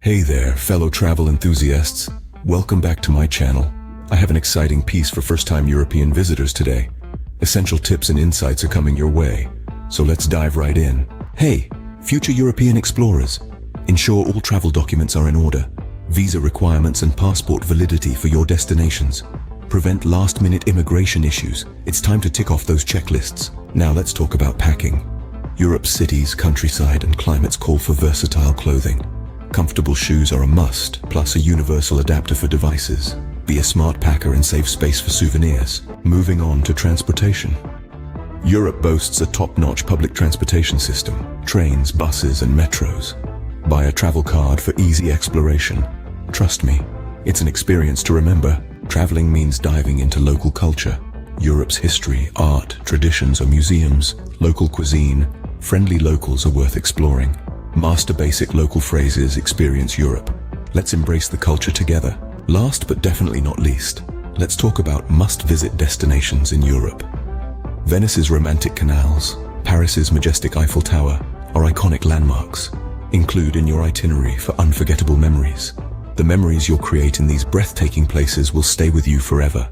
Hey there, fellow travel enthusiasts. Welcome back to my channel. I have an exciting piece for first-time European visitors today. Essential tips and insights are coming your way, so let's dive right in. Hey, future European explorers. Ensure all travel documents are in order. Visa requirements and passport validity for your destinations. Prevent last-minute immigration issues. It's time to tick off those checklists. Now let's talk about packing. Europe's cities, countryside, and climates call for versatile clothing. Comfortable shoes are a must, plus a universal adapter for devices. Be a smart packer and save space for souvenirs. Moving on to transportation. Europe boasts a top-notch public transportation system: trains, buses, and metros. Buy a travel card for easy exploration. Trust me, it's an experience to remember. Traveling means diving into local culture. Europe's history, art, traditions, or museums, local cuisine. Friendly locals are worth exploring. Master basic local phrases, experience Europe. Let's embrace the culture together. Last but definitely not least, let's talk about must-visit destinations in Europe. Venice's romantic canals, Paris's majestic Eiffel Tower are iconic landmarks. Include in your itinerary for unforgettable memories. The memories you'll create in these breathtaking places will stay with you forever.